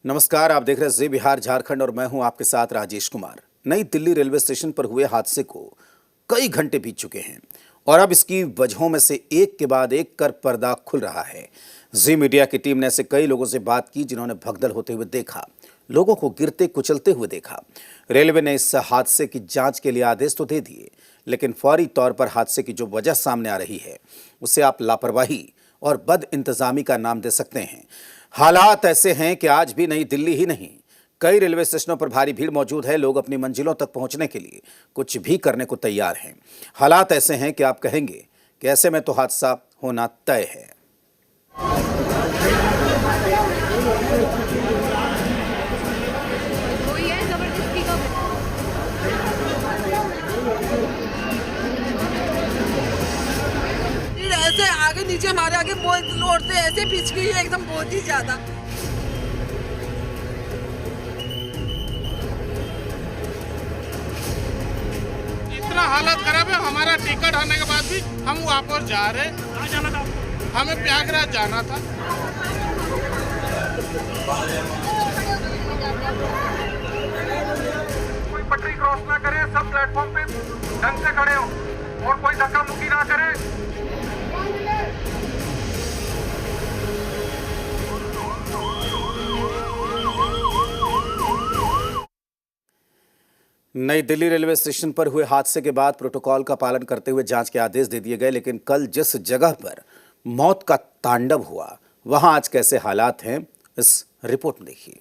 नमस्कार, आप देख रहे हैं जी बिहार झारखंड और मैं हूं आपके साथ राजेश कुमार। नई दिल्ली रेलवे स्टेशन पर हुए हादसे को कई घंटे बीत चुके हैं और अब इसकी वजहों में से एक के बाद एक कर पर्दा खुल रहा है। जी मीडिया की टीम ने ऐसे कई लोगों से बात की जिन्होंने भगदड़ होते हुए देखा, लोगों को गिरते कुचलते हुए देखा। रेलवे ने इस हादसे की जांच के लिए आदेश तो दे दिए, लेकिन फौरी तौर पर हादसे की जो वजह सामने आ रही है उसे आप लापरवाही और बद इंतजामी का नाम दे सकते हैं। हालात ऐसे हैं कि आज भी नई दिल्ली ही नहीं, कई रेलवे स्टेशनों पर भारी भीड़ मौजूद है। लोग अपनी मंजिलों तक पहुंचने के लिए कुछ भी करने को तैयार हैं। हालात ऐसे हैं कि आप कहेंगे कि ऐसे में तो हादसा होना तय है। ऐसे आगे नीचे हमारे आगे लोड से ऐसे पिच गई है एकदम, बहुत ही ज्यादा। इतना हालत खराब है, हमारा टिकट आने के बाद भी हम वापस जा रहे। कहाँ जाना था? हमें प्रयागराज जाना था। कोई पटरी क्रॉस ना करे, सब प्लेटफॉर्म पे ढंग से खड़े हो और कोई धक्का मुक्की ना करे। नई दिल्ली रेलवे स्टेशन पर हुए हादसे के बाद प्रोटोकॉल का पालन करते हुए जांच के आदेश दे दिए गए, लेकिन कल जिस जगह पर मौत का तांडव हुआ वहां आज कैसे हालात हैं, इस रिपोर्ट में देखिए।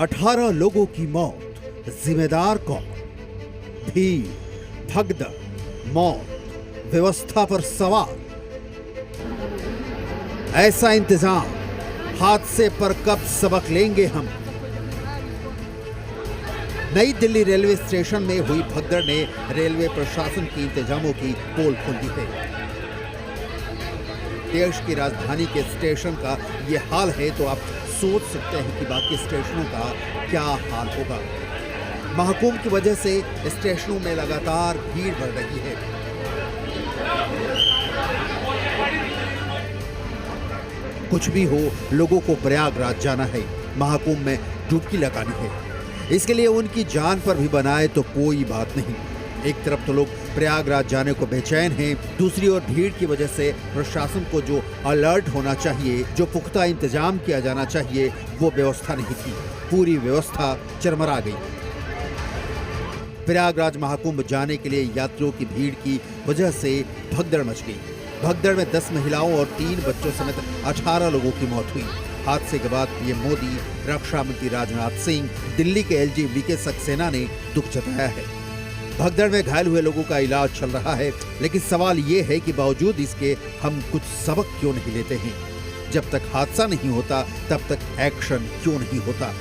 18 लोगों की मौत, जिम्मेदार कौन? भीड़, भगदड़, मौत, व्यवस्था पर सवाल। ऐसा इंतजाम, हादसे पर कब सबक लेंगे हम? नई दिल्ली रेलवे स्टेशन में हुई भगदड़ ने रेलवे प्रशासन की इंतजामों की पोल खोल दी है। देश की राजधानी के स्टेशन का यह हाल है तो आप सोच सकते हैं कि बाकी स्टेशनों का क्या हाल होगा। महाकुंभ की वजह से स्टेशनों में लगातार भीड़ बढ़ रही है। कुछ भी हो, लोगों को प्रयागराज जाना है, महाकुंभ में डुबकी लगानी है। इसके लिए उनकी जान पर भी बनाए तो कोई बात नहीं। एक तरफ तो लोग प्रयागराज जाने को बेचैन हैं, दूसरी ओर भीड़ की वजह से प्रशासन को जो अलर्ट होना चाहिए, जो पुख्ता इंतजाम किया जाना चाहिए, वो व्यवस्था नहीं थी। पूरी व्यवस्था चरमरा गई। प्रयागराज महाकुंभ जाने के लिए यात्रियों की भीड़ की वजह से भगदड़ मच गई। भगदड़ में 10 महिलाओं और 3 बच्चों समेत 18 लोगों की मौत हुई। हादसे के बाद पीएम मोदी, रक्षा मंत्री राजनाथ सिंह, दिल्ली के एलजी सक्सेना ने दुख जताया है। भगदड़ में घायल हुए लोगों का इलाज चल रहा है, लेकिन सवाल ये है कि बावजूद इसके हम कुछ सबक क्यों नहीं लेते हैं? जब तक हादसा नहीं होता तब तक एक्शन क्यों नहीं होता?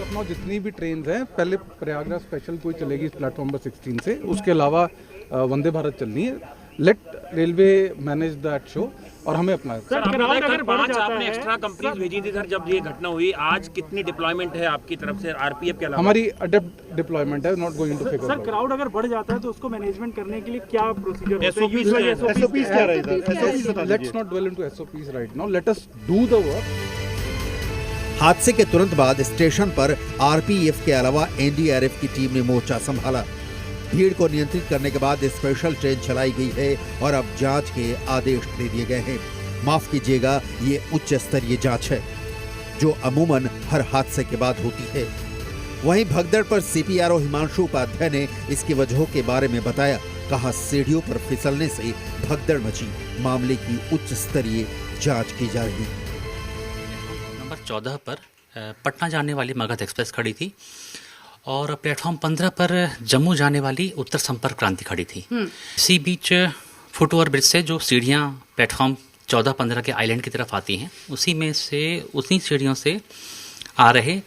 अपना जितनी भी ट्रेन हैं, पहले प्रयागराज स्पेशल कोई चलेगी प्लेटफॉर्म नंबर 16 से, उसके अलावा वंदे भारत चलनी है। Let railway manage that show और हमें अपना सर 5 आपने एक्स्ट्रा कंपनीज भेजी थी सर जब ये घटना हुई। आज कितनी डिप्लॉयमेंट है आपकी तरफ से आरपीएफ के अलावा? हमारी अडेप्ट डिप्लॉयमेंट है, not going to figure. Sir crowd अगर बढ़ जाता है तो उसको मैनेजमेंट करने के लिए क्या प्रोसीजर एसओपीज क्या रहेगा? Let's not dwell into SOPs right now, let us do the work. हादसे के तुरंत बाद स्टेशन पर आरपीएफ के अलावा एनडीआरएफ की टीम ने मोर्चा संभाला। भीड़ को नियंत्रित करने के बाद स्पेशल ट्रेन चलाई गई है और अब जांच के आदेश दे दिए गए हैं। माफ कीजिएगा, ये उच्च स्तरीय जांच है जो अमूमन हर हादसे के बाद होती है। वहीं भगदड़ पर सीपीआरओ हिमांशु उपाध्याय ने इसकी वजहों के बारे में बताया। कहा, सीढ़ियों पर फिसलने से भगदड़ मची, मामले की उच्च स्तरीय जांच की जा रही। नंबर 14 पर पटना जाने वाली मगध एक्सप्रेस खड़ी थी और प्लेटफॉर्म 15 पर जम्मू जाने वाली उत्तर संपर्क क्रांति खड़ी थी। इसी बीच फुट ओवर ब्रिज से जो सीढ़ियाँ प्लेटफॉर्म 14-15 के आइलैंड की तरफ आती हैं, उसी में से उतनी सीढ़ियों से आ रहे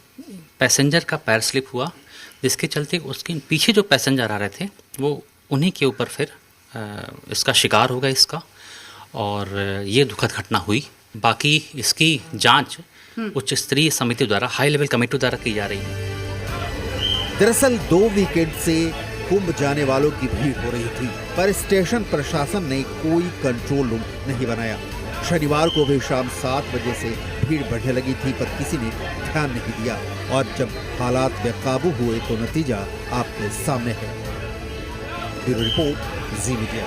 पैसेंजर का पैर स्लिप हुआ, जिसके चलते उसके पीछे जो पैसेंजर आ रहे थे वो उन्हीं के ऊपर फिर इसका शिकार हो गया इसका, और ये दुखद घटना हुई। बाकी इसकी जांच उच्च स्तरीय समिति द्वारा, हाई लेवल कमेटी द्वारा की जा रही है। दरअसल 2 वीकेंड से कुंभ जाने वालों की भीड़ हो रही थी, पर स्टेशन प्रशासन ने कोई कंट्रोल रूम नहीं बनाया। शनिवार को भी शाम 7 बजे से भीड़ बढ़ने लगी थी, पर किसी ने ध्यान नहीं दिया और जब हालात बेकाबू हुए तो नतीजा आपके सामने है। ब्यूरो रिपोर्ट, जी मीडिया।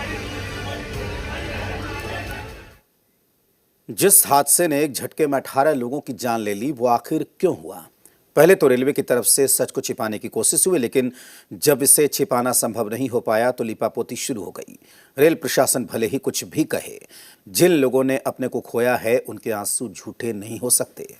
जिस हादसे ने एक झटके में 18 लोगों की जान ले ली, वो आखिर क्यों हुआ? पहले तो रेलवे की तरफ से सच को छिपाने की कोशिश हुई, लेकिन जब इसे छिपाना संभव नहीं हो पाया तो लीपापोती शुरू हो गई। रेल प्रशासन भले ही कुछ भी कहे, जिन लोगों ने अपने को खोया है उनके आंसू झूठे नहीं हो सकते।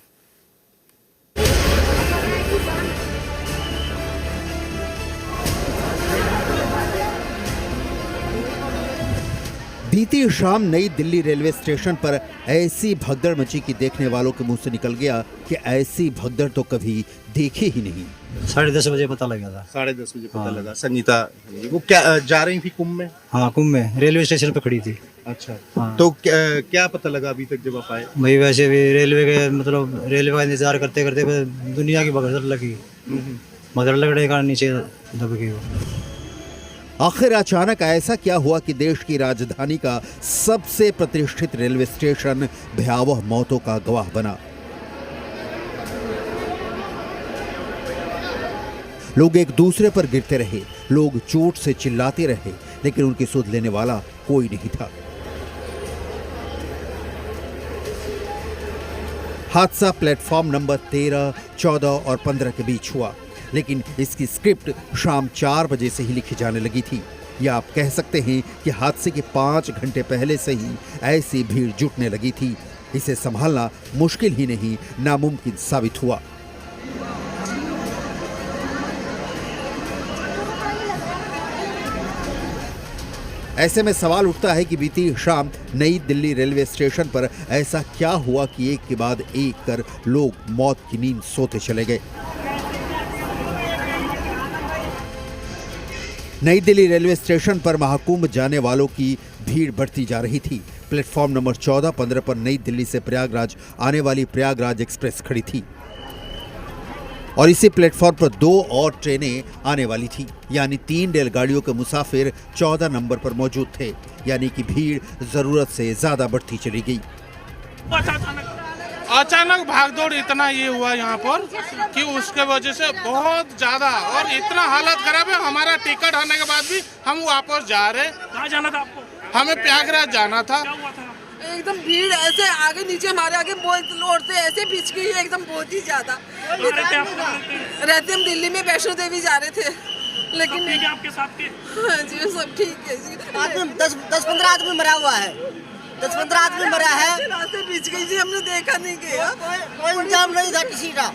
बीती शाम नई दिल्ली रेलवे स्टेशन पर ऐसी भगदड़ मची कि देखने वालों के मुंह से निकल गया कि ऐसी भगदड़ तो कभी देखी ही नहीं। 10:30 बजे पता लगा था। 10:30 बजे पता लगा। संगीता वो क्या जा रही थी कुंभ में? हाँ, कुंभ में रेलवे स्टेशन पे खड़ी थी। अच्छा। हाँ। तो क्या पता लगा अभी तक जब आप आए? भाई वैसे भी रेलवे का इंतजार करते करते दुनिया की भगदड़ लगी। भगदड़ लगने के कारण नीचे दब गई वो। आखिर अचानक ऐसा क्या हुआ कि देश की राजधानी का सबसे प्रतिष्ठित रेलवे स्टेशन भयावह मौतों का गवाह बना? लोग एक दूसरे पर गिरते रहे, लोग चोट से चिल्लाते रहे, लेकिन उनकी सुध लेने वाला कोई नहीं था। हादसा प्लेटफॉर्म नंबर 13, 14 और 15 के बीच हुआ, लेकिन इसकी स्क्रिप्ट शाम 4 बजे से ही लिखी जाने लगी थी। या आप कह सकते हैं कि हादसे के 5 घंटे पहले से ही ऐसी भीड़ जुटने लगी थी। इसे संभालना मुश्किल ही नहीं, नामुमकिन साबित हुआ। ऐसे में सवाल उठता है कि बीती शाम नई दिल्ली रेलवे स्टेशन पर ऐसा क्या हुआ कि एक के बाद एक कर लोग मौत की नींद सोते चले गए। नई दिल्ली रेलवे स्टेशन पर महाकुंभ जाने वालों की भीड़ बढ़ती जा रही थी। प्लेटफॉर्म नंबर 14, 15 पर नई दिल्ली से प्रयागराज आने वाली प्रयागराज एक्सप्रेस खड़ी थी और इसी प्लेटफॉर्म पर 2 और ट्रेनें आने वाली थी, यानी 3 रेलगाड़ियों के मुसाफिर 14 नंबर पर मौजूद थे, यानी कि भीड़ जरूरत से ज्यादा बढ़ती चली गई। अचानक भागदौड़ इतना ये हुआ यहाँ पर कि उसके वजह से बहुत ज्यादा और इतना हालत खराब है। हमारा टिकट आने के बाद भी हम वापस जा रहे। कहाँ जाना था आपको? हमें प्रयागराज जाना था। एकदम भीड़ ऐसे आगे नीचे हमारे आगे रोड से ऐसे पिच गई है, एकदम बहुत ही ज्यादा। रहते हम दिल्ली में वैष्णो देवी जा रहे थे, लेकिन आपके साथ के? हाँ जी, सब ठीक है जी। 10-15 आदमी मरा हुआ है। 10-15 आदमी मरा है। रास्ते बीच गई जी, हमने देखा नहीं गया। कोई इंतजाम नहीं था किसी का।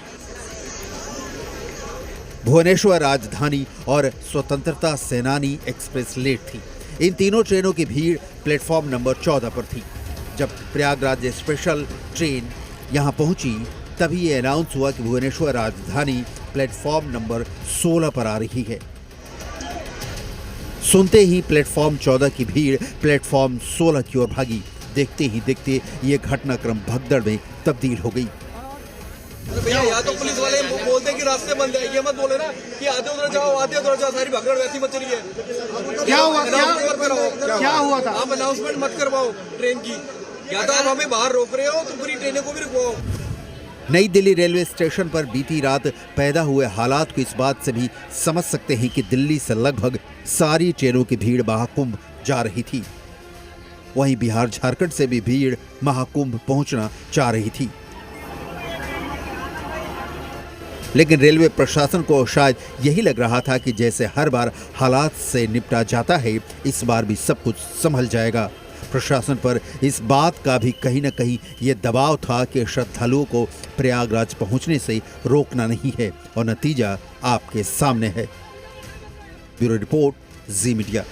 भुवनेश्वर राजधानी और स्वतंत्रता सेनानी एक्सप्रेस लेट थी। इन तीनों ट्रेनों की भीड़ प्लेटफॉर्म नंबर 14 पर थी। जब प्रयागराज स्पेशल ट्रेन यहां पहुंची तभी ये अनाउंस हुआ कि भुवनेश्वर राजधानी प्लेटफॉर्म नंबर 16 पर आ रही है। सुनते ही प्लेटफॉर्म 14 की भीड़ प्लेटफॉर्म 16 की ओर भागी। देखते ही देखते ये घटनाक्रम भगदड़ में तब्दील हो गई। भैया यहाँ तो पुलिस वाले बोलते हैं कि रास्ते बंद है, ये मत बोले ना कि आधे उधर जाओ आधे उधर जाओ, सारी भगदड़ वैसी मच रही है। क्या हुआ? क्या हुआ था? आप अनाउंसमेंट मत करवाओ ट्रेन की, या तो आप हमें बाहर रोक रहे हो तो पूरी ट्रेनें को भी रुकवाओ। नई दिल्ली रेलवे स्टेशन पर बीती रात पैदा हुए हालात को इस बात से भी समझ सकते हैं कि दिल्ली से लगभग सारी ट्रेनों की भीड़ महाकुंभ जा रही थी। वहीं बिहार झारखंड से भी भीड़ महाकुंभ पहुंचना चाह रही थी, लेकिन रेलवे प्रशासन को शायद यही लग रहा था कि जैसे हर बार हालात से निपटा जाता है, इस बार भी सब कुछ संभल जाएगा। प्रशासन पर इस बात का भी कहीं न कहीं ये दबाव था कि श्रद्धालुओं को प्रयागराज पहुंचने से रोकना नहीं है, और नतीजा आपके सामने है। ब्यूरो रिपोर्ट, जी मीडिया।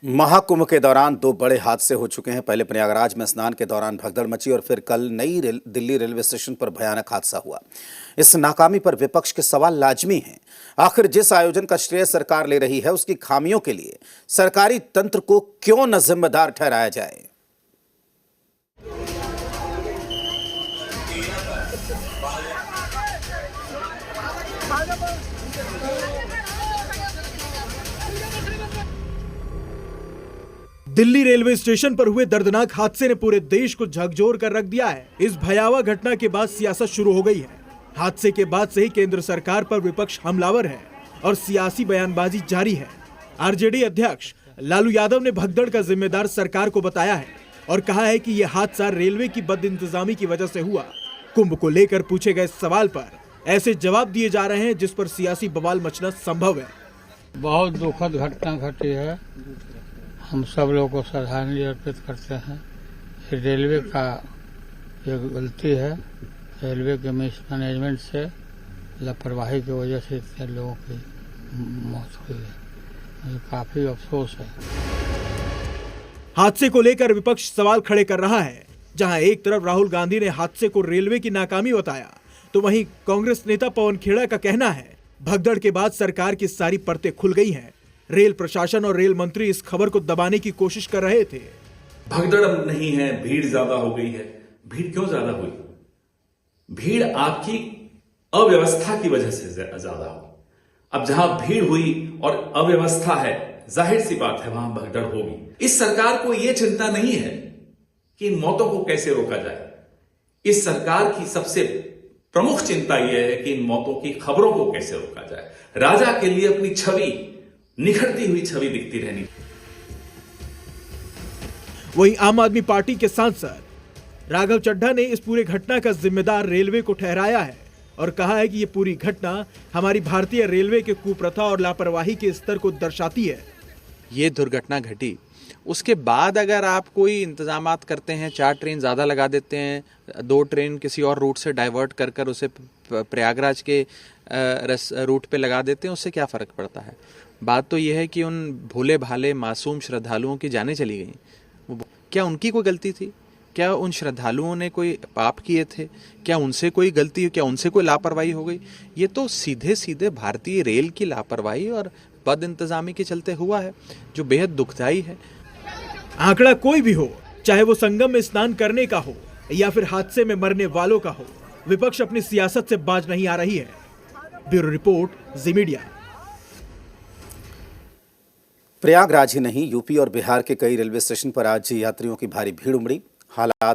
महाकुंभ के दौरान 2 बड़े हादसे हो चुके हैं। पहले प्रयागराज में स्नान के दौरान भगदड़ मची और फिर कल नई दिल्ली रेलवे स्टेशन पर भयानक हादसा हुआ। इस नाकामी पर विपक्ष के सवाल लाजमी हैं। आखिर जिस आयोजन का श्रेय सरकार ले रही है, उसकी खामियों के लिए सरकारी तंत्र को क्यों न जिम्मेदार ठहराया जाए? दिल्ली रेलवे स्टेशन पर हुए दर्दनाक हादसे ने पूरे देश को झकझोर कर रख दिया है। इस भयावह घटना के बाद सियासत शुरू हो गई है। हादसे के बाद से ही केंद्र सरकार पर विपक्ष हमलावर है और सियासी बयानबाजी जारी है। आरजेडी अध्यक्ष लालू यादव ने भगदड़ का जिम्मेदार सरकार को बताया है और कहा है कि यह हादसा रेलवे की बदइंतजामी की वजह से हुआ। कुंभ को लेकर पूछे गए सवाल पर ऐसे जवाब दिए जा रहे हैं जिस पर सियासी बवाल मचना संभव है। बहुत दुखद घटना घटी है। हम सब लोगों को श्रद्धांजलि अर्पित करते हैं। रेलवे का ये गलती है, रेलवे के मिसमैनेजमेंट से, लापरवाही की वजह से इतने लोगों की मौत हुई है। मुझे काफी अफसोस है। हादसे को लेकर विपक्ष सवाल खड़े कर रहा है। जहां एक तरफ राहुल गांधी ने हादसे को रेलवे की नाकामी बताया, तो वहीं कांग्रेस नेता पवन खेड़ा का कहना है भगदड़ के बाद सरकार की सारी परतें खुल गई हैं। रेल प्रशासन और रेल मंत्री इस खबर को दबाने की कोशिश कर रहे थे। भगदड़ अब नहीं है, भीड़ ज्यादा हो गई है। भीड़ क्यों ज्यादा हुई? भीड़ आपकी अव्यवस्था की वजह से ज्यादा हुई। अब जहां भीड़ हुई और अव्यवस्था है, जाहिर सी बात है वहां भगदड़ होगी। इस सरकार को यह चिंता नहीं है कि इन मौतों को कैसे रोका जाए। इस सरकार की सबसे प्रमुख चिंता यह है कि इन मौतों की खबरों को कैसे रोका जाए। राजा के लिए अपनी छवि, निखरती हुई छवि दिखती रहनी। वहीं आम आदमी पार्टी के सांसद राघव चड्ढा ने इस पूरे घटना का जिम्मेदार रेलवे को ठहराया है और कहा है कि ये पूरी घटना हमारी भारतीय रेलवे के कुप्रथा और लापरवाही के स्तर को दर्शाती है। ये दुर्घटना घटी, उसके बाद अगर आप कोई इंतजामात करते हैं, 4 ट्रेन ज़्यादा लगा देते हैं, 2 ट्रेन किसी और रूट से डाइवर्ट कर कर उसे प्रयागराज के रूट पे लगा देते हैं, उससे क्या फ़र्क पड़ता है। बात तो यह है कि उन भोले भाले मासूम श्रद्धालुओं की जानें चली गई। क्या उनकी कोई गलती थी? क्या उन श्रद्धालुओं ने कोई पाप किए थे? क्या उनसे कोई गलती, क्या उनसे कोई लापरवाही हो गई? ये तो सीधे सीधे भारतीय रेल की लापरवाही और बद इंतजामी के चलते हुआ है, जो बेहद दुखदाई है। आंकड़ा कोई भी हो, चाहे वो संगम में स्नान करने का हो या फिर हादसे में मरने वालों का हो, विपक्ष अपनी सियासत से बाज नहीं आ रही है। ब्यूरो रिपोर्ट, जी मीडिया। प्रयागराज ही नहीं, यूपी और बिहार के कई रेलवे स्टेशन पर आज यात्रियों की भारी भीड़ उमड़ी। हालात